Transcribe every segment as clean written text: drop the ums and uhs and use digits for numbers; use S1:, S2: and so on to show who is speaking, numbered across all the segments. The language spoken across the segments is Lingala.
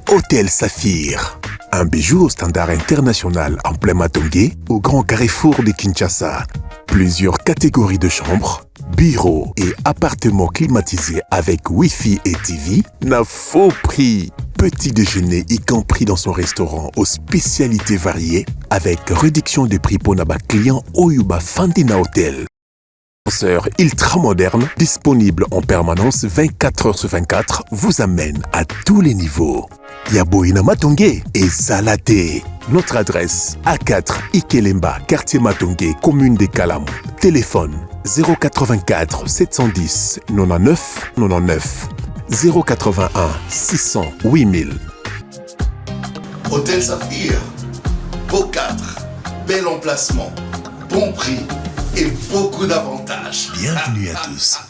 S1: Hôtel Saphir. Un bijou au standard international en plein Matongé, au grand carrefour de Kinshasa. Plusieurs catégories de chambres, bureaux et appartements climatisés avec Wi-Fi et TV n'a faux prix. Petit déjeuner y compris dans son restaurant aux spécialités variées avec réduction des prix pour Naba client Oyuba Fandina Hotel. Ascenseur ultra moderne, disponible en permanence 24h/24, vous amène à tous les niveaux. Yaboina Matongé et Salaté. Notre adresse A4 Ikelemba, quartier Matongé, commune des Kalamou. Téléphone 084 710 99 99 081 600 8000.
S2: Hôtel Saphir, beau cadre, bel emplacement, bon prix et beaucoup d'avantages.
S1: Bienvenue à tous.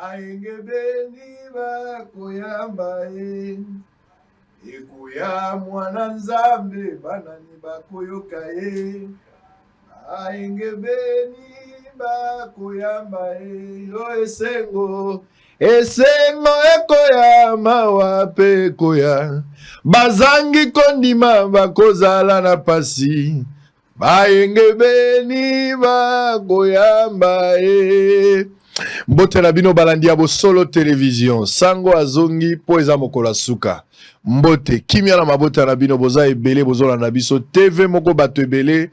S3: Aingebeni bakoyamba ekuya mwana nzambe banani bakoyoka aingebeni bakoyamba yo esengo ekoyama wape ekoya bazangi kondima bakozala na pasi baingebeni bakoyamba Mbote na bino balandi ya Solo Télévision sango azongi po eza mokola suka mbote kimia na mabota na bino boza ebele bozola na biso TV moko bato ebele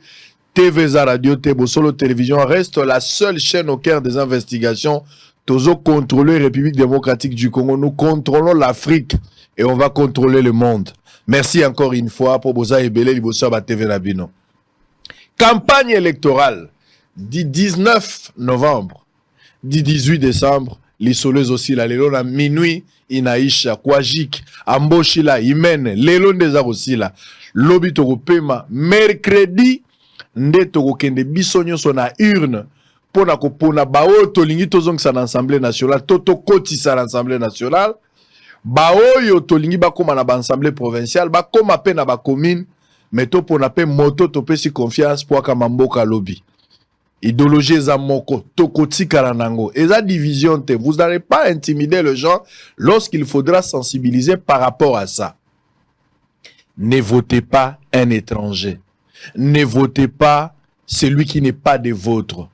S3: TV za radio te Solo Télévision reste la seule chaîne au cœur des investigations. Tozo contrôler République démocratique du Congo, nous contrôlons l'Afrique et on va contrôler le monde. Merci encore une fois pour boza ebele liboso ba TV na bino. Campagne électorale du 19 novembre du 18 décembre, les soleils aussi la lelo na minuit inaisha kwajik amboshila imene lelo ndeza aussi la lobi tokopema mercredi nde tokokende biso nyonso na urne pona kopona bao tolingi tozongisa na assemblée nationale toto kotisa na assemblée nationale baoyo tolingi bakoma na ba assemblée provinciale bakoma pe na ba commune meto pona pe moto topesi confiance pour akamamboka lobi. Idéologie eza moko tokotika nango eza division te. Vous n'allez pas intimider les gens lorsqu'il faudra sensibiliser par rapport à ça. Ne votez pas un étranger. Ne votez pas celui qui n'est pas des vôtres.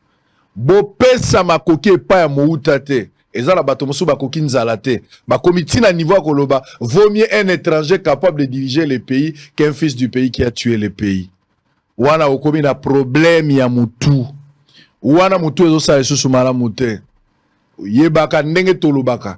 S3: Bo pesa makoki pa ya mouta te. Eza la bato mosu bakoki nzala te. Ba comité na niveau koloba vaut mieux un étranger capable de diriger le pays qu'un fils du pays qui a tué le pays. Wana okomi na problème ya mutu. Wana mutu ezo sa esusu malamu te. Yebaka ndenge tolobaka.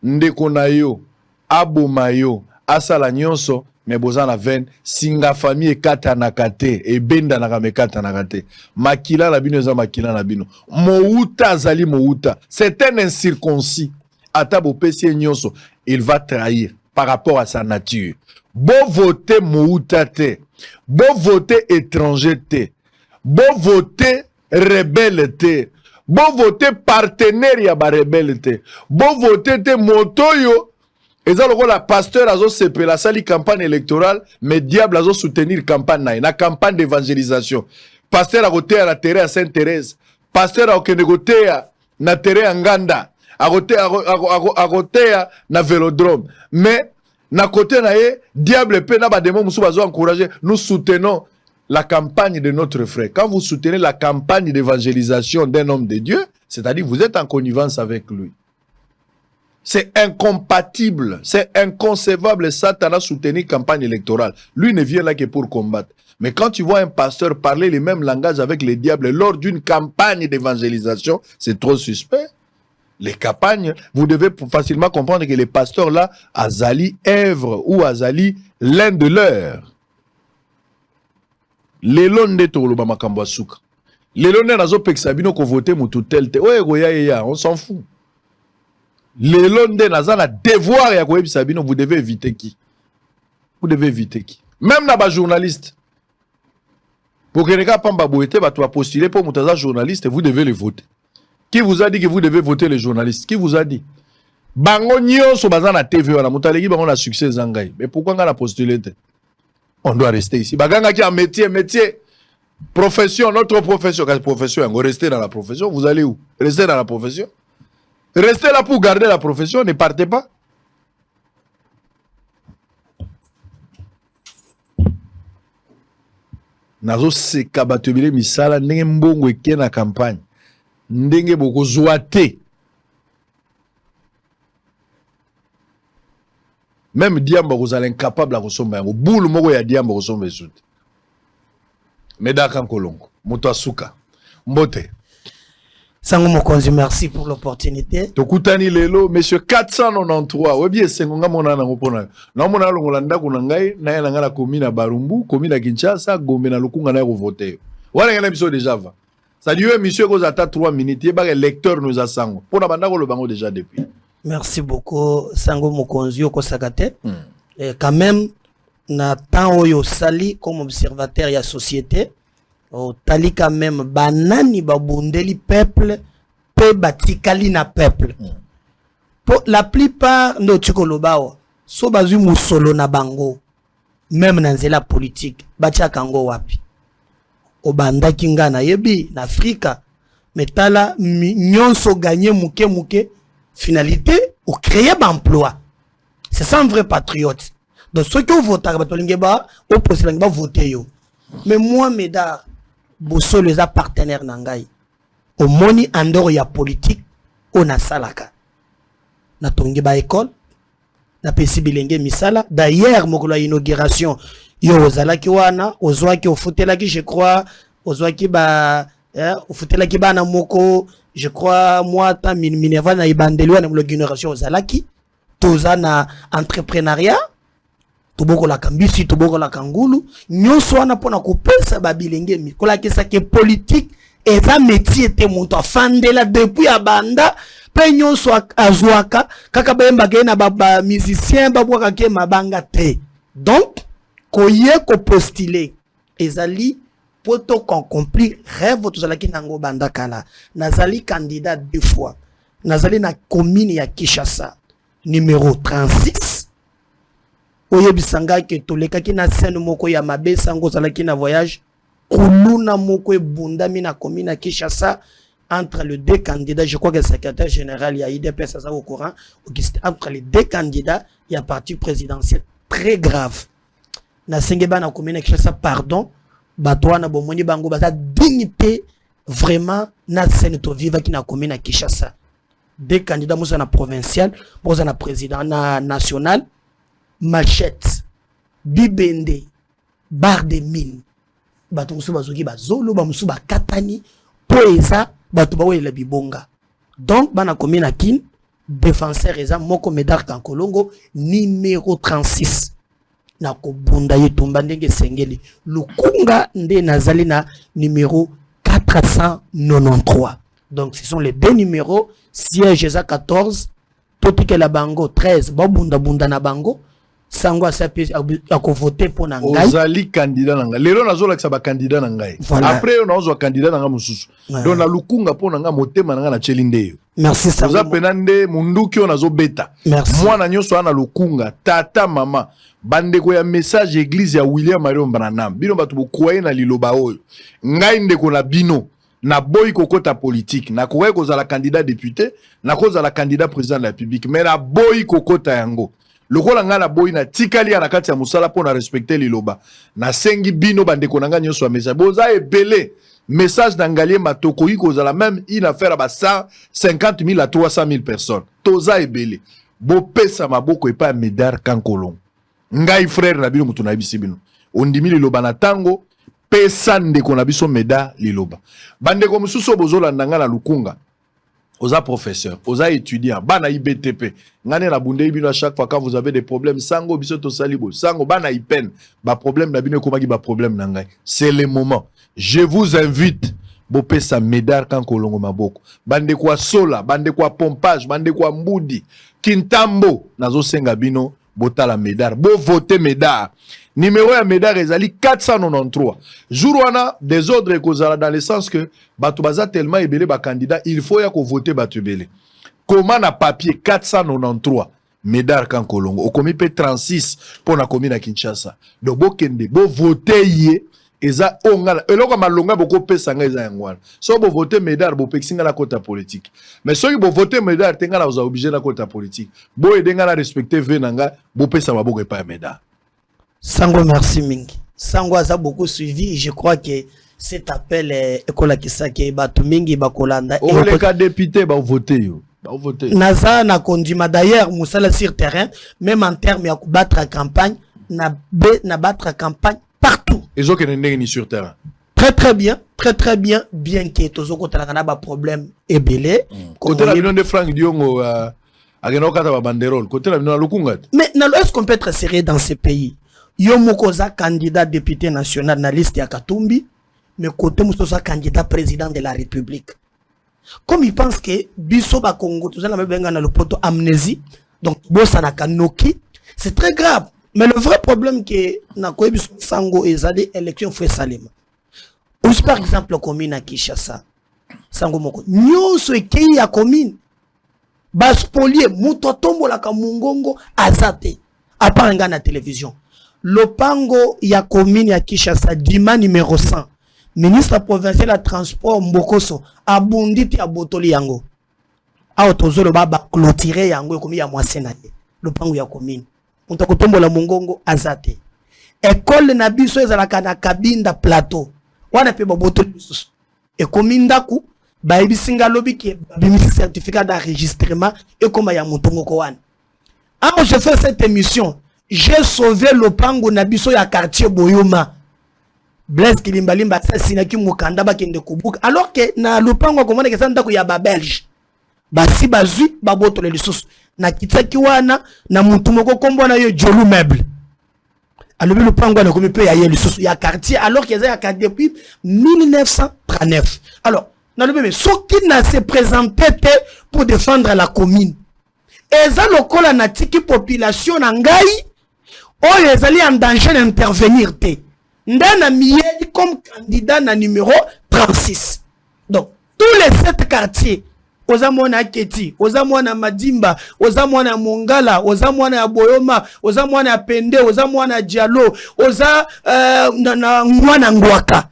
S3: Ndeko na yo, aboma yo, asala nyonso, me boza na veine, singa famille ekata na kate, ebenda na kamekata na kate. Makila na bino eza makila na bino. Mouta azali mouta. C'est un incirconcis. Ata bo pesi nyonso, il va trahir par rapport à sa nature. Bo voter mouta te. Bo voter étranger te. Bo voter rebelle te. Bo voter partenaire ya ba rebelle te. Bo voter te motoyo. Eza lokola pasteur azo sepela sali campagne électorale, mais diable azo soutenir campagne na campagne d'évangélisation. Pasteur a goté à la terre à Sainte-Thérèse. Pasteur a okende goté na terre à Nganda. A goté na Vélodrome. Mais na côté na ye diable pe na ba démon musu bazo encourager. Nous soutenons la campagne de notre frère. Quand vous soutenez la campagne d'évangélisation d'un homme de Dieu, c'est-à-dire vous êtes en connivence avec lui. C'est incompatible, c'est inconcevable. Satan a soutenu campagne électorale. Lui ne vient là que pour combattre. Mais quand tu vois un pasteur parler le même langage avec les diables lors d'une campagne d'évangélisation, c'est trop suspect. Les campagnes, vous devez facilement comprendre que les pasteurs là, azali œuvre ou azali l'un de leurs. Lelo nde toloba makambo asuka. Lelo nde nazo pekisa bino ko voter mutu tel te. Oye goya ya, on s'en fout. Lelo nde naza na devoir ya koyebisa bino, vous devez éviter qui? Vous devez éviter qui? Même na ba journaliste. Pour que les gars pamba boete ba to postuler pour mutaza journaliste, vous devez les voter. Qui vous a dit que vous devez voter les journalistes? Qui vous a dit? Bango nyonso baza na TV wana mutaleki bango na succès zangai. Mais pourquoi nga na postuler te? On doit rester ici. Baganga qui a métier, profession, notre profession. Quand profession, on rester dans la profession. Vous allez où? Rester dans la profession. Restez là pour garder la profession, ne partez pas. Nazo seka bato ebele misala ndenge mbongo eke na campagne ndenge bokozwa te. Même Diamba kozala incapable à kosomba yango boule moko ya Diamba kosomba esute. Medaka Nkolongo moto asuka mbote
S4: Sango Mokonzi, merci pour l'opportunité.
S3: Tokutani lelo monsieur 493 webi sengonga mona na ngopona na mona longola ndako na ngai na ya ngala commune na Barumbu commune na Kinshasa Gombe na Lukunga na voter wala ngala biso déjà va ça dit monsieur ko zata 3 minutes et ba lecteur nous a sango pona bandako le bango déjà depuis.
S4: Merci beaucoup Sango Mokonzi ko sakate et quand même na temps oyo sali comme observateur ya société o tali quand même banani babundeli peuple pe batikali na peuple pour la plupart no tikolobao so bazui musolo na bango même na nzela politique batia kango wapi obanda kinga na yebi na Afrika metala nyonso gagner muke finalité ou créer d'emploi. C'est ça un vrai patriote. Donc ceux qui votent au voter yo. Mais moi Médard bosso les partenaires nangai. Au moni andor ya politique on a salaka. Na tongi ba école na pesi bilenge misala. D'ailleurs mokolo inauguration yo ozalaki wana ozwaki ofutelaki je crois ozwaki ba ofutelaki bana moko je crois moi ta Minerva na ibandelwa na l'inauguration ozalaki toza na entrepreneuriat toboko la kambisi toboko la kangulu nyonso wana pona kopesa babilenge mi kola kesa ke politique eza métier te moto afandela depuis abanda pe nyonso azwaka kaka bemba ke na ba musicien babwaka ke mabanga te donc koye ko postuler ezali poto accompli rêve tozalaki nango banda kala nazali candidat 2 fois nazali na commune ya Kinshasa numéro 36 oyebisanga ke tolekaki na scène moko ya mabesa ngo zalaki na voyage kuluna moko ebundami na commune ya Kinshasa entre les deux candidats. Je crois que le secrétaire général il y a IDPS ça au courant entre les deux candidats il y a parti présidentiel très grave na sengeba na commune ya Kinshasa pardon batwana bomoni bango bata dignité vraiment na scène to viva qui na commune à Kinshasa des candidats mo na provincial mo na président na national machette bibende bar de mine bato musu bazoki bazolo ba musu bakatani poeza bato bawela bibonga donc bana commune à Kin défenseur eza moko Médard Kankolongo numéro 36 na kobunda yetumba ndenge sengeli Lukunga nde nazali na numéro 493 donc ce sont les deux numéros siège eza 14 totike la bango 13 babunda bunda na bango sango asapi akovoter pour na ngai
S3: ozali candidat na ngai lelo nazolakisa ba candidat na ngai après on a candidat na ngai mususu donc na Lukunga pour na ngai motema na ngai na chelinde yo
S4: merci ça
S3: oza penande munduki on azobeta mwana nyonso ana Lukunga tata mama bandeko ya message église ya William Marion Branham bino bato bokwaye na liloba oyo ngai ndeko na bino na boy kokota politique na koye kozala candidat député na kozala candidat président de la République mais na boy kokota yango lokola nga na boy na tikali ya na kati ya musala pour na respecter liloba na sengi bino bandeko na nga nyonso ya message boza ebele message d'Angalie Matoko kozala même une affaire à 150 000 à 300 000 personnes toza ebele bo pesa maboko epa Médard Kankolongo ngai frère na bino mutu na bisi bino ondimi liloba na tango pesa ndeko na biso Médard liloba bandeko mususu bozolanda nga na Lukunga oza professeur oza étudiant bana IBTP ngane na bunde bino à chaque fois quand vous avez des problèmes sango biso to salibo sango bana ipen ba problème na bino komaki ba problème na ngai c'est le moment je vous invite bopesa Médard Kankolongo maboko bande kwa sola bande kwa pompage bande kwa mbudi kintambo nazo senga bino botala Médard bo voter Médard numéro ya Médard ezali 493 jour wana des ordres kozala dans le sens que bato baza tellement ebele ba candidat il faut ya ko voter bato ebele comment na papier 493 Médard Kankolongo okomi pe 36 pour na commune à Kinshasa donc bokende bo voter yé eza ongala eloko malonga boko pesa nga eza yangwana so bo voter médaille bo pexinga la kota politique mais so bo voter médaille tenga la oza obligé na kota politique bo edenga la respecter venanga bo pesa maboko pa médaille.
S4: Sango, merci mingi. Sango a beaucoup suivi. Je crois que cet appel est qui batu mingi bakolanda.
S3: Oh, les cas députés ba voter yo. Ba voter.
S4: Naza na kondima d'ailleurs Moussala sur terrain même en termes de battre la campagne na battre la campagne partout.
S3: Ils ont que ni sur terrain.
S4: Très bien bien que tozo kota na ba problème ebelé.
S3: Côté la million de francs diongo ageno kata ba banderole côté la million lukunga.
S4: Mais est-ce qu'on peut être sérieux dans ce pays? Yo mokoza candidat député national na liste ya Katumbi, mais côté moussosa candidat président de la République. Comme il pense que biso ba Congo tout ça na benga na le poto amnésie, donc bossa na kanoki, c'est très grave. Mais le vrai problème que na ko biso sango ezali élection fait salima. Ou par exemple commune à Kinshasa. Sango moko nyonso ekei ya commune. Bas polier muto tombola ka mungongo azate. Apanga na télévision. Lopango ya commune ya Kinshasa Dima numéro 100 ministre provincial à transport Mbokoso abunditi abotoli yango a otozolo baba clôturer yango komi ya mwasena lopango ya commune muto kotombola mongongo azate école na biso ezalaka na Kabinda plateau wana pe babotoli biso e kominda ku ba ebisinga lobi ke bimisi certificat d'enregistrement et comme ya mutongo ko wana. Alors je fais cette émission. J'ai sauvé le pango nabiso ya quartier Boyoma. Blaise Kilimbalimba assassina ki mukanda ba kende kubuka. Alors que na le pango komona ke sanda ko ya ba Belge. Ba si bazui ba botole lisusu. Na kitaki wana na mutu moko kombo na yo Jolu Meuble. Alors le pango na komi pe ya lisusu ya quartier alors que ya quartier depuis 1939. Alors na le mais ce qui n'a se présenté pour défendre la commune. Eza lokola na tiki population na ngai oyo ezali en danger d'intervenir te. Ndana mieli comme candidat na numéro 36. Donc, tous les 7 quartiers, ozamwana Keti, ozamwana Madimba, ozamwana Mongala, ozamwana Boyoma, ozamwana Pende, ozamwana Diallo, oza na Ngwana Ngwaka.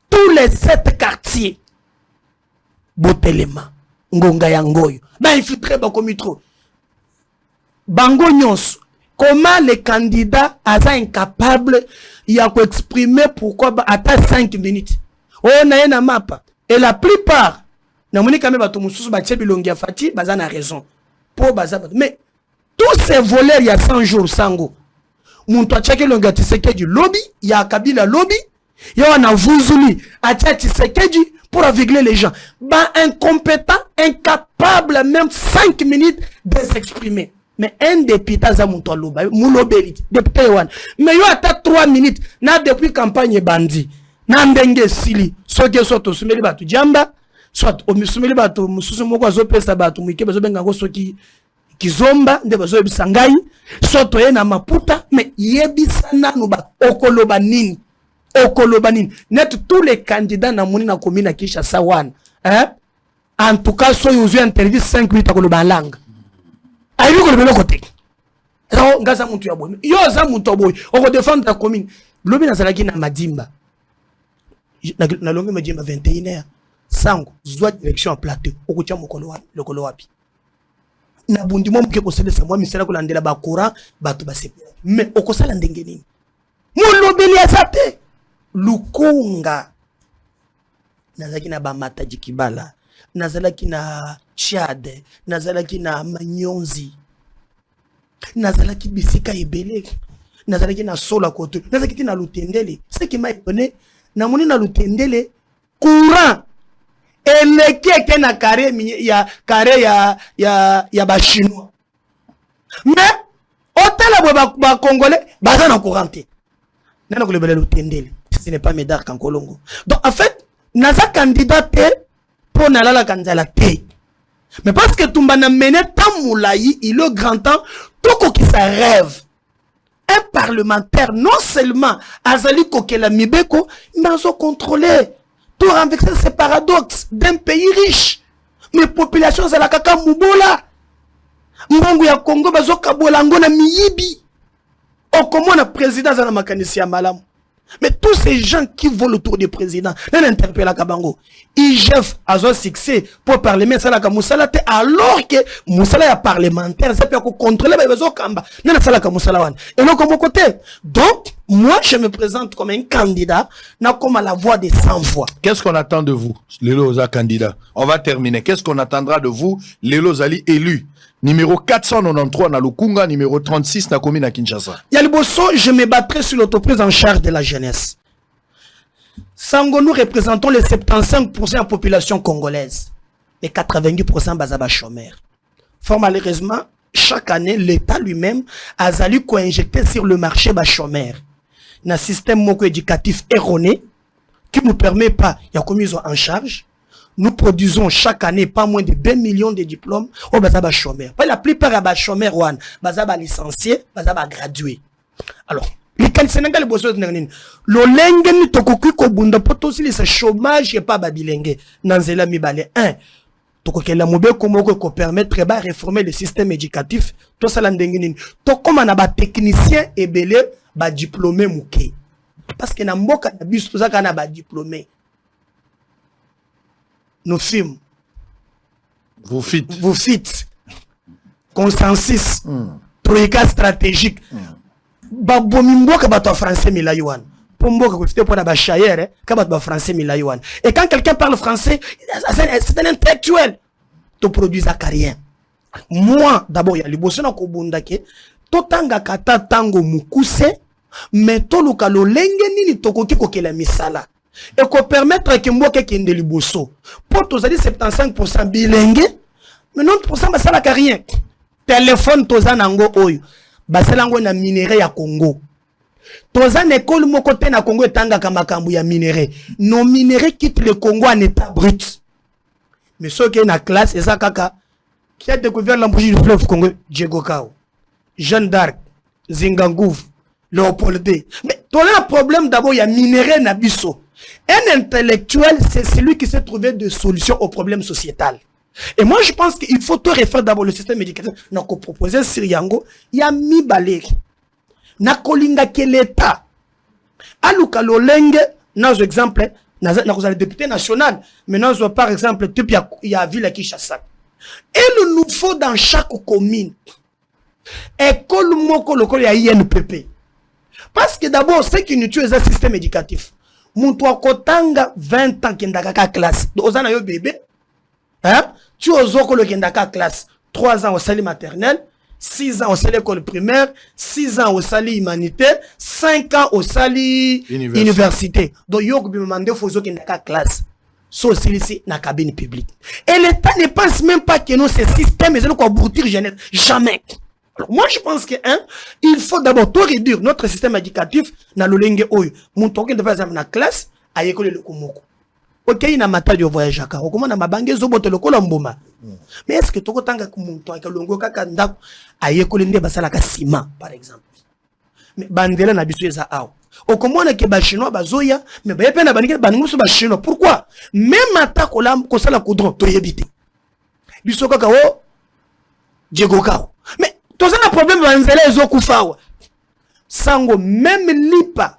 S4: Tous les 7 quartiers, Botelema, Ngonga Yangoyo, ba infiltré ba komitro. Bango nyonso. Comment les candidats sont incapables d'exprimer pourquoi à 5 minutes. On a une map. Et la plupart, mais tous ces voleurs, il y a 100 jours, Sango. Mon toit tchèque l'ongatiseke du lobby, il y a Kabila lobby, il y a un Vuzuli, à Tchatiseke pour aveugler les gens. Bah, incompétent, incapable, même 5 minutes de s'exprimer. Mais un député a monté loba, moulobeli, député one. Mais yo ata 3 minutes, na depuis campagne bandi, na ndenge sili, soke soto sumeli batu jamba, soit o musumeli batu mususu moko azopesa batu mwike bazo benga ngo soki kizomba nde bazo yebisa ngai, soto ye na maputa, mais yebisa nanu ba okoloba nini. Okoloba nini. Net tous les candidats na moni na commune na Kinshasa wana, hein? En tout cas, so yo uzu interview 5 minutes akoloba langue. Aïe ko le côté. Alors ngaza muntu ya boy. Yo za muntu boy. On va défendre la commune. Lobi na salaki na Madimba. Na longue Madimba 21h. Sango zwa direction en plateau. Okutia mokolo wapi. Na bundi mo mke ko sele sa moi misala ko landela ba courant bato ba sepi. Mais okosala ndenge nini? Mo lobeli azate. Lukunga. Nazaki na ba mata jikibala. Nazalaki na Tchad, nazalaki na Manyonzi, nazalaki bisika ebele, nazalaki na Sola Koto, nazalaki na Lutendele. Ce qui m'a étonné, namoni na Lutendele courant eleke na carré ya ba chinois. Mais hôtel ba congolais baza na couranté. Nana ko lebele Lutendele. Ce n'est pas Médard Kankolongo. Donc en fait, naza candidat pour nalala kanzala te. Mais parce que Tumbana mené tant moulaï, il est grand temps, tout qui ça rêve. Un parlementaire, non seulement Azali Kokela Mibeko, mais ils ont contrôlé. Tout renverser ces paradoxes d'un pays riche. Mais population c'est la kaka mubola. Mbongo ya Congo bazo kabola ngona miyibi. O comment le président zana makanisi ya malamu. Mais tous ces gens qui volent autour du président, n'ont interpellé à Kabango. IGF a un succès pour parler, mais ça Moussala, alors que Moussala est parlementaire, c'est pour contrôler les besoins Kamba. Et non, comme côté. Donc, moi, je me présente comme un candidat, non comme à la voix des 100 voix.
S3: Qu'est-ce qu'on attend de vous, Lelo Oza candidat? On va terminer. Qu'est-ce qu'on attendra de vous, Lelo Zali élu? Numéro 493 na Lukunga, numéro 36 na commune à Kinshasa.
S4: Yaliboso, je me battrai sur l'autoprise en charge de la jeunesse. Sango, nous représentons les 75% de la population congolaise. Les 90% bazaba chômeurs. Fort malheureusement, chaque année, l'État lui-même a zali co-injecter sur le marché bas chômeurs. Un système moko éducatif erroné qui ne nous permet pas, il y a commis en charge. Nous produisons chaque année pas moins de 2 millions de diplômes au bazaba chômeurs. La plupart des chômeurs ouan bazaba licenciés, bazaba gradués. Alors, les Sénégal bosso n'engin. Le lengue ni tokoki ko bunda poto aussi le chômage et pas babilenge. Nanzela mi balé 1. Tokoki la mobe komoko ko permettre ba réformer le système éducatif. To sala ndengini. To comme na ba technicien et belé ba diplômé mouké. Parce que na mboka na biso za kana ba diplômé. Nos films.
S3: Vous fites.
S4: Vous fites. Consensus. Troïka stratégique. Babomi mboka bato français mila yuan. Pour mboka kufite pour ba chayere, ka bato français mila yuan. Et quand quelqu'un parle français, c'est un intellectuel. To produit zakarien. Moi, d'abord, il y a liboso na kobunda ke to tanga kata tango mukuse, mais to luka lo lenge nini tokoki kokela misala. Et qu'on permettre que mboka kende liboso. Pour tous ali 75% bilingue, mais 90% basala karien. Téléphone tozana ngo oyo. Baselango na minerai ya Congo. Tozana école moko te na Congo etanga kamakambu ya minerai. Nos minéraux quittent le Congo en état brut. Mais ceux qui sont en classe, et ça kaka, qui a découvert l'embouchure du fleuve Congo, Diego Kao, Jeanne d'Arc, Zingangouf, Léopold D. Mais ton un problème d'abord, il y a minerai na biso. Un intellectuel, c'est celui qui s'est trouvé des solutions aux problèmes sociétals. Et moi, je pense qu'il faut tout refaire d'abord le système éducatif. N'a qu'on proposé Siriango, il y a mi balé. N'a kolinga ke l'État. Aluka lolenge, dans exemple, n'a le député national, mais dans par exemple, il y a ville qui chasse. Et il nous faut dans chaque commune, école moko lokolo ya INPP. Parce que d'abord, ce qui nous tue, c'est un système éducatif. Mon toi kotanga 20 ans qui ndaka classe. Ozana yo bébé. Hein? Tu as le classe 3 ans au salut maternel, 6 ans au salut école primaire, 6 ans au salut humanitaire, 5 ans au salut université. Donc, il faut demander aux classe. So, c'est la cabine publique. Et l'État ne pense même pas que nous, ces systèmes, ils vont aboutir jeunesse. Jamais. Alors, moi, je pense que, il faut d'abord tout réduire notre système éducatif dans le lingue oyo. Mon token de faire exemple, dans la classe, à l'école le Kumoko. Ok, il y a un matin de voyage à Karo. Comment on a ma bangue zobote le Colombo. Mais est-ce que tu as un montant avec le longo kakanda à l'école de Basalaka Sima, par exemple? Mais Bandela n'a pas ça. Au comment on a que chinois bazoya, mais il y a pas de bango sur chinois. Pourquoi? Même matin kolam kosala koudron, tu y habites. Bisoka kao, Diego Kao. Mais tu as un problème dans les zokufawa. Sango, même lipa.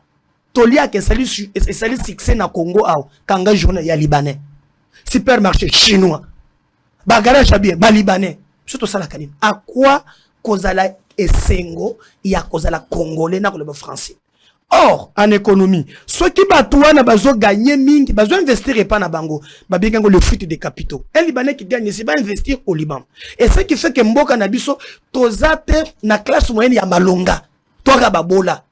S4: Tolia que salut succès na Congo ao kanga journée ya libanais supermarché chinois bagara chabie ba libanais surtout ça la kanine à quoi kozala esengo ya kozala congolais na le français. Or en économie ceux qui batouana bazo gagner mingi bazo investir et pas na bango babengango le fruit des capitaux. Un libanais qui gagne c'est pas investir au Liban, et ce qui fait que mboka na biso tozate na classe moyenne ya malonga toi babola.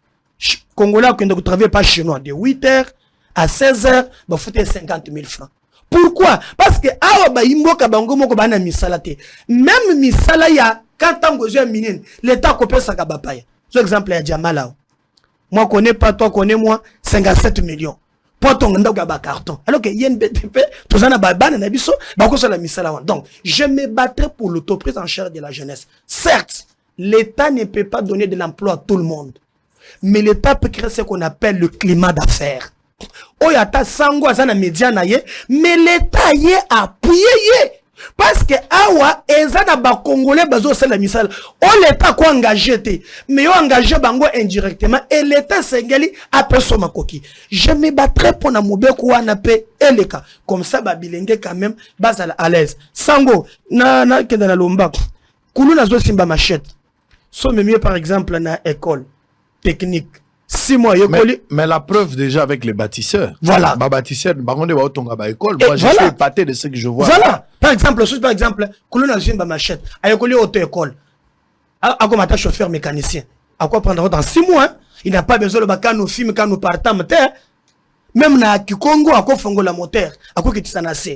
S4: Congolais qui ne travaille pas chinois de 8h à 16h, il faut 50 000 francs. Pourquoi? Parce que même misala ya quand l'État copie sa kabapaya. Par exemple, il y a Djamala. Moi, je connais pas, toi, connais moi, 57 millions. Pour ton carton. Alors que YNBTP, tout ça n'a pas de biso, la misala. Donc, je me battrai pour l'autoprise en charge de la jeunesse. Certes, l'État ne peut pas donner de l'emploi à tout le monde. Mais l'État peut créer ce qu'on appelle le climat d'affaires. Oyata sango azana média na ye, mais l'État y est appuyé. Parce que awa ezana ba congolais bazo sala misala on l'état ko engagé té mais yo engagé bango indirectement et l'état sengeli après son makoki je me battrai pour na mobeko wana pe eleka comme ça ba bilenge quand même bazala à l'aise sango na kenda na lomba kulu nazo simba machette so mieux par exemple na école technique 6 mois
S3: mais la preuve déjà avec les bâtisseurs.
S4: Voilà.
S3: Ba bâtisseur, baronde ba otonga ba école. Moi, je suis épaté de ce que je vois.
S4: Voilà. Par exemple, Koulouna Zimba machette. Ayokoli auto-école. A comme chauffeur mécanicien. À quoi prendre dans 6 mois, hein? Il n'a pas besoin de bacano film quand nous partons moteur. Même na Kikongo, à quoi fongo la moteur. À quoi que tu s'en as.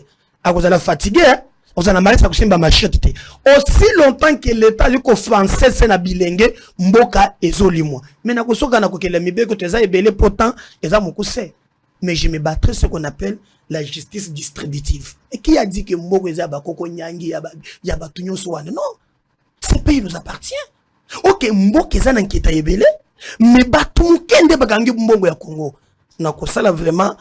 S4: À quoi la fatigué, hein? On s'en a marre, ça Zimba machette. Aussi longtemps que l'État du français c'est na bilingue, mboka ezolimo. Mais na kosoka na kokela mibe ko teza ebele potent, eza mokuse. Mais je me battrai ce qu'on appelle la justice distributive. Et qui a dit que mboko eza bakoko nyangi ya batunyo soane? Non. Ce pays nous appartient. OK, mboko eza na nketa ebele, mais batu mukende bakangi mbongo ya Congo. Nako sala vraiment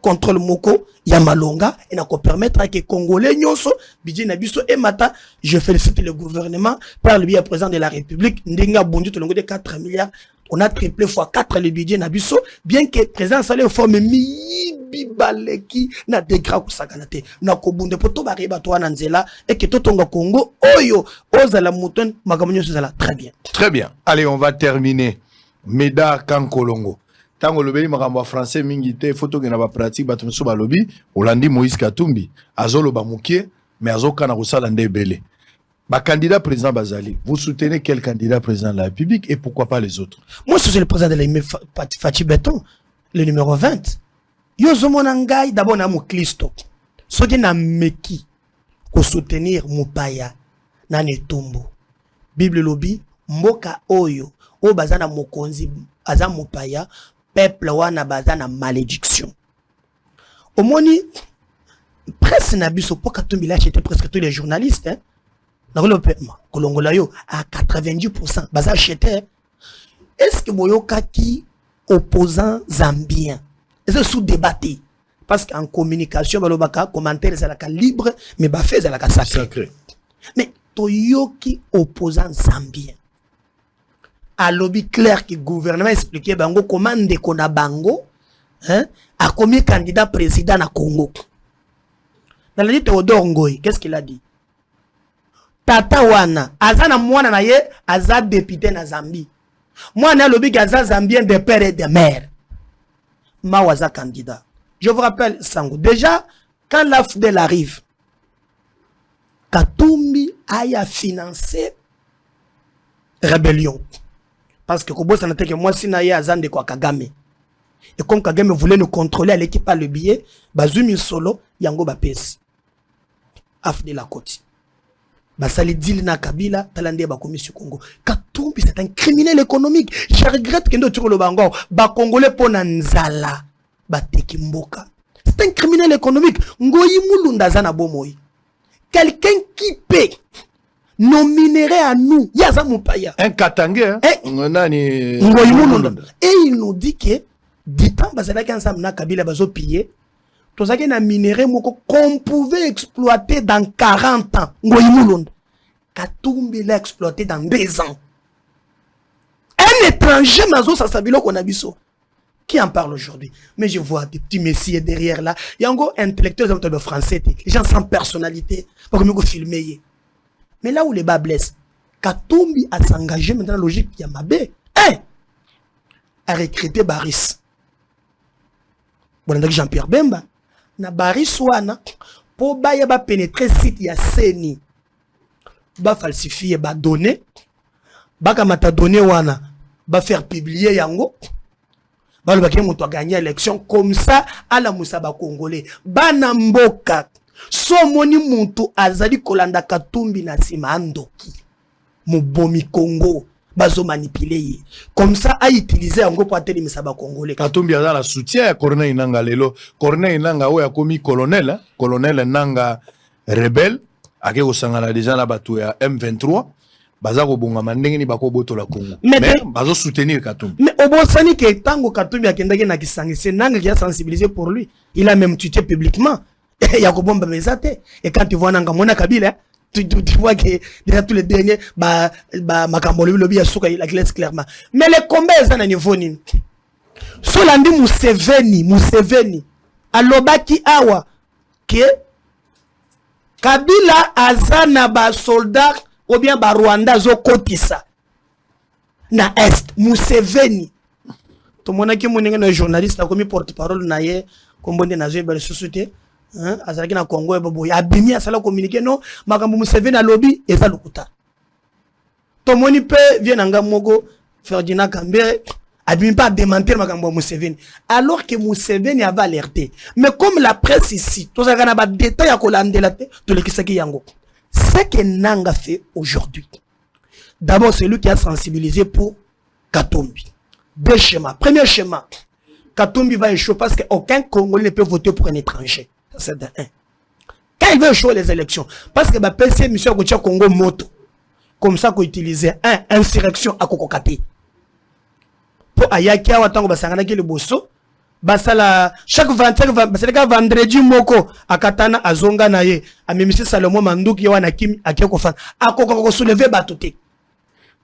S4: contrôle moko ya malonga et nako permettre que congolais nyonso bidji na biso et mata je félicite le gouvernement par le biais président de la République ndenga bondi to longo de 4 milliards on a triplé fois 4 le budget na biso bien que président sale forme mi bibaleki na degra kusakana te nako bunde poto ba reba to na nzela et que totonga Congo oyo ozala muton makamonyo zala très bien.
S3: Très bien. Allez, on va terminer. Meda Kankolongo. Tango lobeli makambo français mingi te photo que na ba pratique ba tumso ba lobi Olandi Moïse Katumbi azolo ba mukie mais azoka na kosala ndebele ba candidat président bazali vous soutenez quel candidat président de la République et pourquoi pas les autres?
S4: Moi je suis le président de la Fachi Beton le numéro 20 yo zomona ngai d'abord na muklisto soki na meki ko soutenir mupaya na netumbu Bible lobi mboka oyo o bazana mokonzi aza mupaya peuple wana bazana malédiction. Omoni presse na biso po Katumbi la acheté presque tous les journalistes hein. Na kolongola yo à 90% baza acheté. Est-ce que boyoka ki opposant zambien? Est-ce sous débatté parce qu'en communication balobaka commentaire ça la libre mais ba fait ça la sacré. Mais toyoki opposant zambien. À lobby clair que le gouvernement expliquait bango comment ndeko na bango hein a combien candidat président na Congo. Dans la dit Théodore Ngoy, qu'est-ce qu'il a dit? Tata wana azana mwana na ye aza député na Zambie. Mwana lobby aza zambien de père et de mère. Mawaza candidat. Je vous rappelle Sango déjà quand l'AFDEL arrive Katumbi a financé rébellion. Parce que Kobo ça n'était que moi si naïe azande quoi Kagame. Et comme Kagame voulait nous contrôler à l'équipe par le billet, Bazumi solo yango bapesi. Af de la côte. Basali dil na Kabila talande ba commission Congo. Katumbi c'est un criminel économique. Je regrette que ndo tiro lo bango ba congolais pona nzala ba tekimboka. C'est un criminel économique. Ngoyi mulunda zana bomoi. Quelqu'un qui paie nos minéraux à nous, yaza mupaya.
S3: Un Katangé, hein?
S4: Et il nous dit que, du temps, basala ensemble na Kabila bazo piller, tout ça qui na minéraux qu'on pouvait exploiter dans 40 ans. Ngoyi Katumbi l'a exploité dans 2 ans. Un étranger mazo sa sabilo qu'on a biso. Qui en parle aujourd'hui? Mais je vois des petits messieurs derrière là. Il y a encore intellectuels de français, les gens sans personnalité, pour que nous filmer. Mais là où les bas blessent, Katumbi a s'engagé maintenant dans la logique Yamabe. Hein? A recruté Baris. Bon, Jean-Pierre Bemba. Na Baris wana, pour baya ba pénétrer site ya Seni. Ba falsifier ba données. Ba kamata données wana, ba faire publier yango. Ba le baké moto gagner l'élection comme ça à la Moussaba congolais. Bana mboka. So moni muntu azali kolanda Katumbi na sima andoki mubomi Congo bazo manipuler comme ça a utiliser yango pour atteindre misaba congolais.
S3: Katumbi azala soutien ya Corneille Inanga lelo. Corneille Inanga oya komi colonel hein? Colonel Nanga rebelle ake osangana déjà na batu ya M23 baza ko bonga mandenge ni bako boto la Congo mais bazo soutenir Katumbi. Mais
S4: obosani ke tango Katumbi akendaki na kisangise nanga qui a sensibilisé pour lui, il a même tué publiquement. Il y a bomba mesate. Et quand tu vois Nangamona Kabila, tu vois que déjà tous les derniers, Makambolo lobby a souka la glace clairement. Mais les combats ils sont à niveau ni. Solandi Museveni, alobaki awa que Kabila azana ba soldat ou bien ba Rwanda zo kotisa na est Museveni. To monaki moninga na journaliste a commis porte-parole na ye kombonde na zebe société hein azalaki na Congo ebobo ya bimi asala communiquer non makambo Museveni alobi eza lokuta. To moni pe vient nanga moko Ferdinand Kambere abimi pas démentir makambo Museveni alors que Museveni avait alerté. Mais comme la presse ici, tout ça na ba détail ya kolandela te to lekisaki yango. Ce que Nanga fait aujourd'hui. D'abord c'est lui qui a sensibilisé pour Katumbi. Deux schémas. Premier schéma, Katumbi va échouer parce qu'aucun Congolais ne peut voter pour un étranger. C'est de un. Quand il veut échouer les élections, parce que PC, M. Goutia Congo moto, comme ça qu'on utilisait insurrection à Kokokate. Pour Ayakia, Watango Basanganaki le Bosso, Basala, chaque vendredi moko, à Katana, à Zonga Naye, à M. Salomon Mandouk, Yohan Akim, à Kyokofan, à Kokoko soulever Batoté.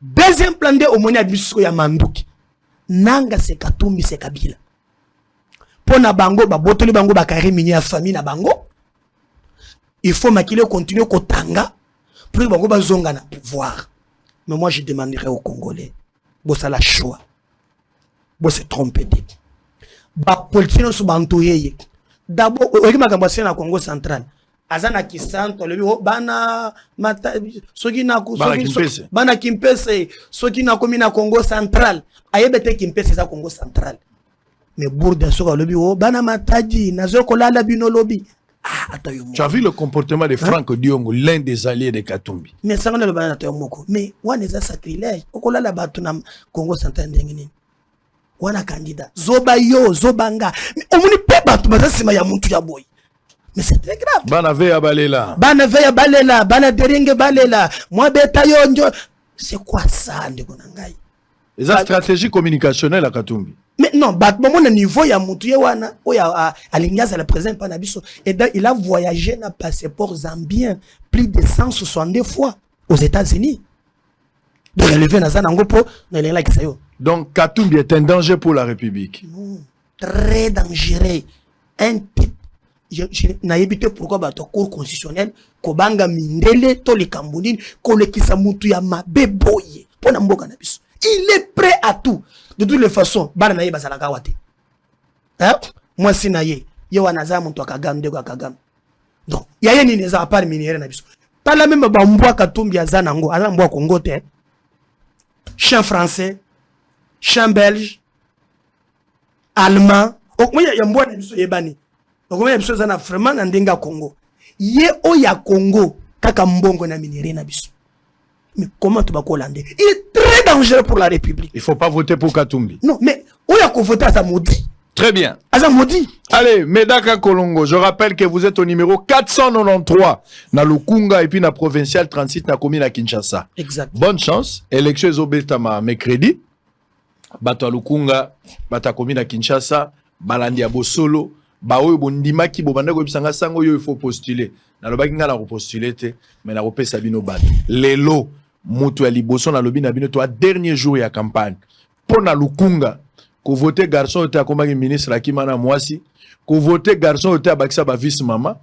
S4: Deuxième plan de Omoni Abisko ya Mandouk. Nanga se Katumbi se Kabila. Pona bango ba botoli bango ba kari mini ya famille na bango. Il faut makile continuer kotanga pour bango ba zonga na pouvoir. Mais moi je demanderai aux Congolais bossa la choix. Bossa tromper. Ba politino so banto yeye. D'abord oki makambo na Congo central. Azana kisanto lebi bana mata soki na bana kimpese soki na komi na Congo central ayebete kimpese za Congo central mais bourde soka lebi bana mataji nazo kolala bino lobi
S3: tu as vu le comportement de Franck Diongo, l'un des alliés de Katumbi?
S4: Mais ça on le bana to moko mais wana za sacrilège okolala batu na Congo central ndengeni wana candidat zoba yo zobanga omuni pe batu bazasima ya muntu ya boy. Mais c'est très grave.
S3: Bana veya balela.
S4: Bana veya balela, bana deringe balela. Moi beta yonjo. C'est quoi ça ndeko nangai?
S3: Les stratégies communicationnelles à Katumbi.
S4: Mais non, mon niveau ya mutuye wana oya alingaza la président pa na biso et il a voyagé na passeport zambien plus de 162 fois aux États-Unis. De relever na zanango po na lela kisayo.
S3: Donc Katumbi est un danger pour la République.
S4: Non, très dangereux. Un type je n'ai pas pourquoi bato cour constitutionnel kobanga mindele to le kambunini ko le kisa mutu ya mabeboye pona mboka na biso. Il est prêt à tout. De toutes les façons, bana na ye bazalaka wate. Hein? Moi si na ye wana za muntu akagam de akagam. Donc yaye ni neza apart minere na biso. Tala même ba mbwa Katumbi azana ngo, azana mbwa Congo te. Chien français, chien belge, allemand. Donc moi ya mbwa na biso yebani. Donc moi biso zana vraiment na ndenga Congo. Ye o ya Congo kaka mbongo na minere na biso. Mais comment tu vas collander? Il est très dangereux pour la République.
S3: Il ne faut pas voter pour Katumbi.
S4: Non, mais où il y a qu'on vote à sa maudit?
S3: Très bien.
S4: À sa maudit.
S3: Allez, Medaka Kolongo, je rappelle que vous êtes au numéro 493 na Lukunga et puis na provincial 36 na commune à Kinshasa.
S4: Exact.
S3: Bonne chance. Élection ezobetama mercredi. Bato à Lukunga, bata commune à Kinshasa, balandi à Bosolo, baoyo bondima ki bobanda ko bisanga sango yo il faut postuler. Na lobaki nga na postuler te, mais na repesa bino bat. Lelo mutu ya liboso na lobi na bino to dernier jour ya campagne. Pour na Lukunga, ko voter garçon était akombaki ministre Akimana Mwasi, ko voter garçon était abakisa ba vice mama,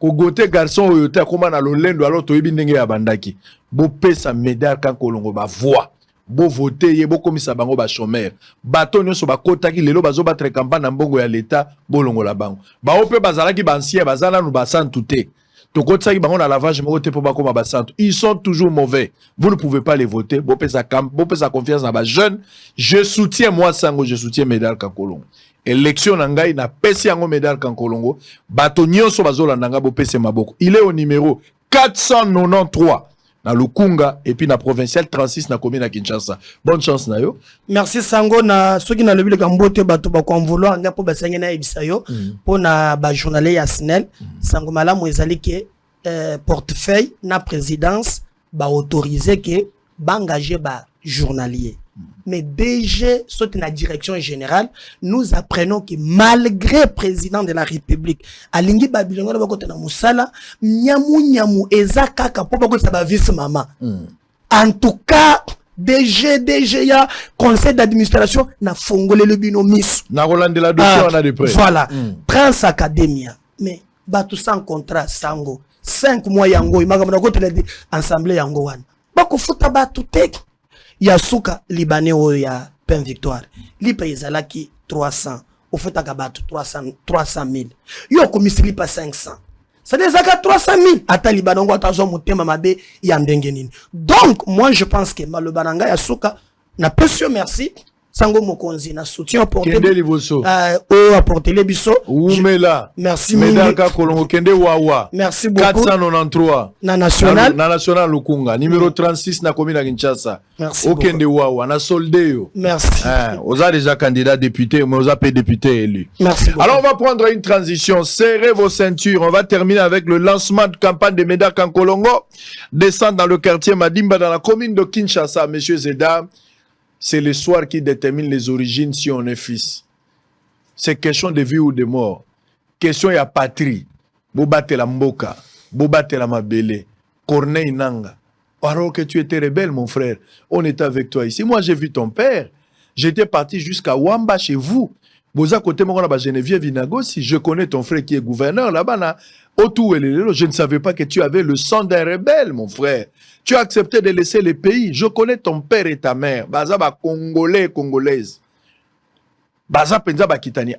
S3: ko voter garçon était akoma na lolendo alors to yebi ndenge ya bandaki. Bo pesa médaille kan kolongo ba voix. Bo voter ye bo komisa bango ba chômeur. Bato nyonso ba kotaki lelo bazo battre campagne na mbongo ya l'état bolongo la bango. Ba ope bazalaki ba ancien bazala nu ba santuté. To kotsaki bango na lavage moko te po ba koma ba santu. Ils sont toujours mauvais. Vous ne pouvez pas les voter. Bo pesa confiance na ba jeune. Je soutiens moi Sango, je soutiens Médal Kankolongo. Élection na ngai na pesi yango Médal Kankolongo. Bato nyonso bazola nanga bo pese maboko. Il est au numéro 493. Na Lukunga et puis na provincial 36 na commune à Kinshasa. Bonne chance na yo.
S4: Merci Sango na soki na lobi le kambote bato ba ko vouloir nga po basenge na ebisa yo po na ba journaliste ya SNEL Sango malamu ezali ke portefeuille na présidence ba autoriser que ba engager ba journalier. Mais DG, saute la direction générale, nous apprenons que malgré le président de la République, Alingi Babilongo na bakota na musala, nyamu eza kaka po bakota ba vice maman. En tout cas, DG ya conseil d'administration na fongolé le binomis.
S3: Na Rolande la dossier on a des prêts.
S4: Voilà. Trans Academia. Mais batu sans contrat sango. 5 mois yango imagamana ko tele assemblée yango wana. Bako futa batu tek. Yasuka libanais o ya Pain Victoire. Li payezala ki 300. Au futa ka batu 300 000. Yo komisili pa 500. Ça des aka 300 000. Ata libanongo atazo mutema mabe ya ndenge nini. Donc moi je pense que malobananga yasuka na pesio merci. Sango Mokonzi na soutien apporté apporté les biso
S3: Oumela
S4: merci
S3: Medaka Kolongo Kende Wawa
S4: merci beaucoup
S3: 493
S4: na national
S3: Lukunga numéro 36 na commune Kinshasa
S4: merci
S3: Okende Wawa na Soldeo
S4: merci
S3: vous avez déjà candidat député mais vous avez député élu
S4: merci beaucoup.
S3: Alors on va prendre une transition, serrez vos ceintures, on va terminer avec le lancement de campagne de Medaka Kolongo, descendre dans le quartier Madimba dans la commune de Kinshasa. Messieurs et dames, c'est le soir qui détermine les origines si on est fils. C'est question de vie ou de mort. Question ya patrie. Bobate la mboka, bobate la mabele, Corneille Nanga. Alors que tu étais rebelle, mon frère, on était avec toi ici. Moi, j'ai vu ton père. J'étais parti jusqu'à Wamba chez vous. Boza côté moi Geneviève Inagosi. Je connais ton frère qui est gouverneur là-bas. Je ne savais pas que tu avais le sang d'un rebelle, mon frère. Tu as accepté de laisser le pays. Je connais ton père et ta mère. Baza ba Congolais, Congolaise. Baza penza ba kitani.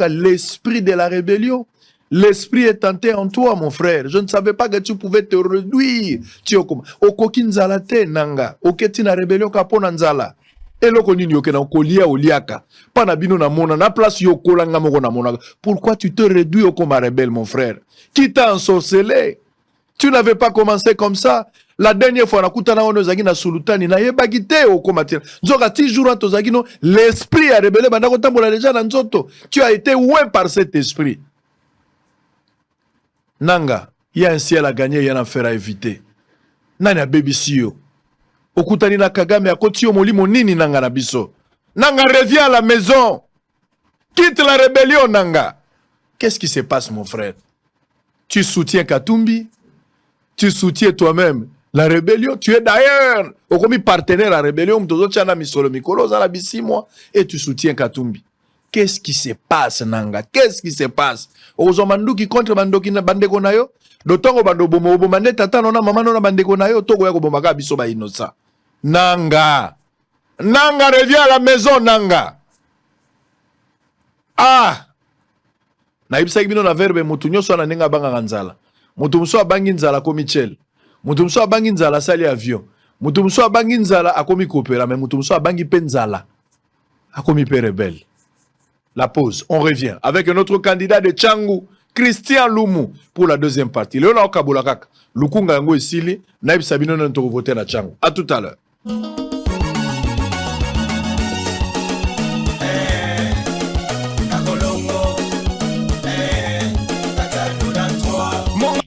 S3: L'esprit de la rébellion. L'esprit est tenté en toi, mon frère. Je ne savais pas que tu pouvais te réduire. Tu es comme Okoki nzala te nanga. Oketi na rébellion kapona nzala. Eloko nini yoke na kolia oliaka. Pana bino na mona na place yokola nga moko na mona. Pourquoi tu te réduis comme un rebelle, mon frère? Qui t'a ensorcelé? Tu n'avais pas commencé comme ça. La dernière fois, na ono zagi na sultani na yebaki te okomatir. Nzoka ti jour to zagi no l'esprit a rebellé banda ko tambola déjà na nzoto. Tu as été oué par cet esprit. Nanga, il y a un ciel à gagner, il y a un enfer à éviter. Nani a baby sio. Okutani na Kagame akoti yo molimo nini nanga na biso. Nanga reviens à la maison. Quitte la rébellion nanga. Qu'est-ce qui se passe mon frère? Tu soutiens Katumbi? Tu soutiens toi-même la rébellion? Tu es d'ailleurs comme partenaire à la rébellion et tu soutiens Katumbi. Qu'est-ce qui se passe nanga? Qu'est-ce qui se passe? Ozomandu qui contre bandoki na bandeko na yo? Dotongo bando bomo bomande tata nona mama nona bandeko na yo toko ya ko bomaka biso ba inosa. Nanga. Nanga revient à la maison nanga. Ah. Na ibisa kibino na verbe mutu nyoso na nenga banga nzala. Mutu muso abangi nzala ko Michel. Mutu muso abangi nzala sali avion. Mutu muso abangi nzala akomi kopera mais mutu muso abangi penzala. Akomi pe rebelle. La pause, on revient avec un autre candidat de Tchangou, Christian Loumou, pour la deuxième partie. Léona Okabolakak, Lukunga Yango et Sili, Naïb Sabino Nantoro voté à Tchangou. À tout à l'heure.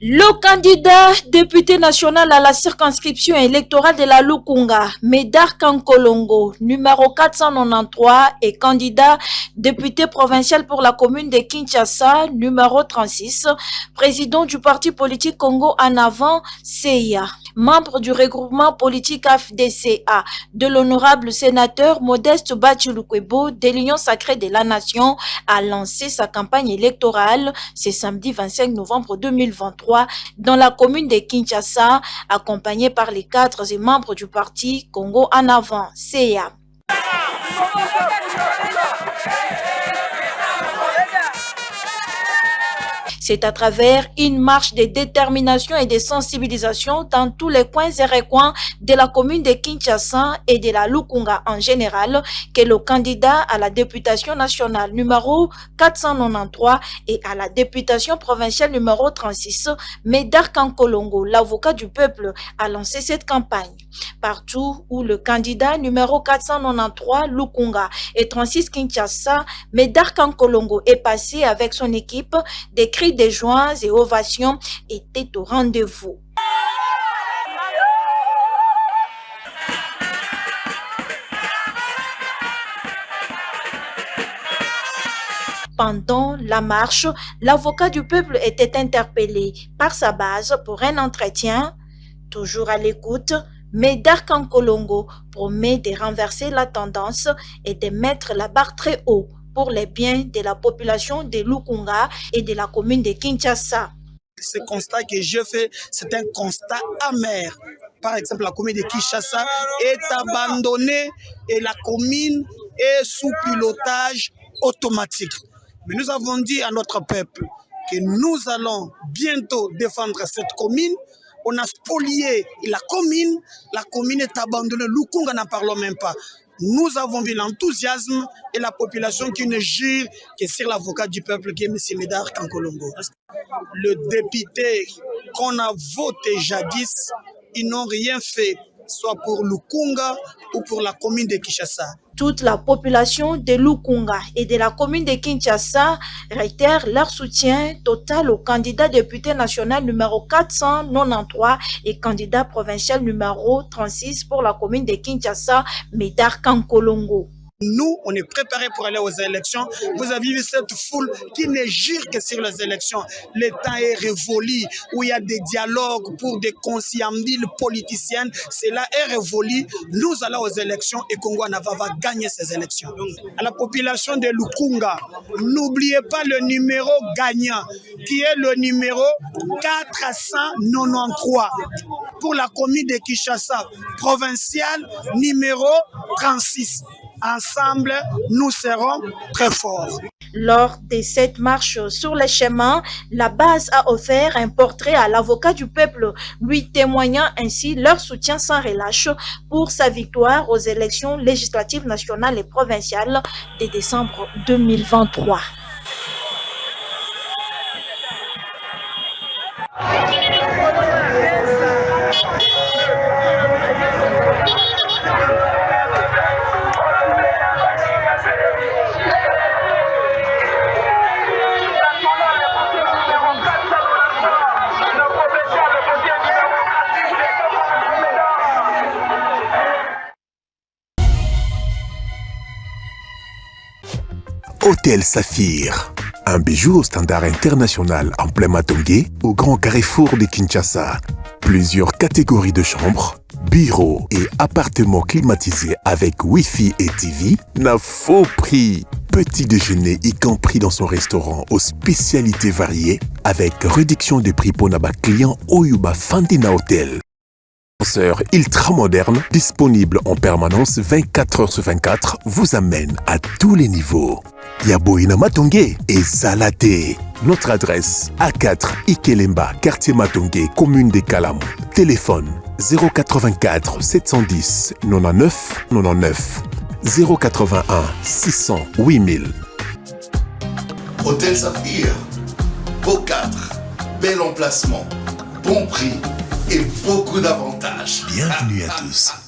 S5: Le candidat député national à la circonscription électorale de la Lukunga, Medar Kankolongo, numéro 493, et candidat député provincial pour la commune de Kinshasa, numéro 36, président du parti politique Congo en avant, CIA, membre du regroupement politique AFDCA, de l'honorable sénateur Modeste Bachulukwebo de l'Union sacrée de la Nation, a lancé sa campagne électorale ce samedi 25 novembre 2023 dans la commune de Kinshasa, accompagné par les cadres et membres du parti Congo en avant, CIA. C'est à travers une marche de détermination et de sensibilisation dans tous les coins et recoins de la commune de Kinshasa et de la Lukunga en général que le candidat à la députation nationale numéro 493 et à la députation provinciale numéro 36, Medar Kankolongo, l'avocat du peuple, a lancé cette campagne. Partout où le candidat numéro 493 Lukunga et 36 Kinshasa, Medar Kankolongo est passé avec son équipe, des cris de joie et ovations étaient au rendez-vous. Pendant la marche, l'avocat du peuple était interpellé par sa base pour un entretien. Toujours à l'écoute, Médard Kankolongo promet de renverser la tendance et de mettre la barre très haut pour les biens de la population de Lukunga et de la commune de Kinshasa.
S6: Ce constat que je fais, c'est un constat amer. Par exemple, la commune de Kinshasa est abandonnée et la commune est sous pilotage automatique. Mais nous avons dit à notre peuple que nous allons bientôt défendre cette commune. On a spolié la commune est abandonnée, Lukunga n'en parlons même pas. Nous avons vu l'enthousiasme et la population qui ne jure que sur l'avocat du peuple qui est M. Médard Kankolongo. Le député qu'on a voté jadis, ils n'ont rien fait, soit pour Lukunga ou pour la commune de Kinshasa.
S5: Toute la population de Lukunga et de la commune de Kinshasa réitère leur soutien total au candidat député national numéro 493 et candidat provincial numéro 36 pour la commune de Kinshasa, Médard Kankolongo.
S6: Nous, on est préparés pour aller aux élections. Vous avez vu cette foule qui ne jure que sur les élections. Le temps est révolu, où il y a des dialogues pour des conciliabules politiciennes. Cela est révolu. Nous allons aux élections et Congo-Nava va gagner ces élections. À la population de Lukunga, n'oubliez pas le numéro gagnant, qui est le numéro 493. Pour la commune de Kinshasa, provinciale, numéro 36. Ensemble, nous serons très forts.
S5: Lors de cette marche sur les chemins, la base a offert un portrait à l'avocat du peuple, lui témoignant ainsi leur soutien sans relâche pour sa victoire aux élections législatives nationales et provinciales de décembre 2023.
S1: Hôtel Saphir, un bijou au standard international en plein Matongé, au grand carrefour de Kinshasa. Plusieurs catégories de chambres, bureaux et appartements climatisés avec Wi-Fi et TV n'a faux prix. Petit déjeuner y compris dans son restaurant aux spécialités variées avec réduction des prix pour Naba clients Oyuba Fandina Hotel. Ascenseur ultra moderne, disponible en permanence 24h/24, vous amène à tous les niveaux. Yaboina Matongé et Salaté. Notre adresse A4 Ikelemba, quartier Matongé, commune des Kalam. Téléphone 084 710 99 99 081 600 8000.
S2: Hôtel Saphir, beau cadre, bel emplacement, bon prix et beaucoup d'avantages.
S1: Bienvenue à tous.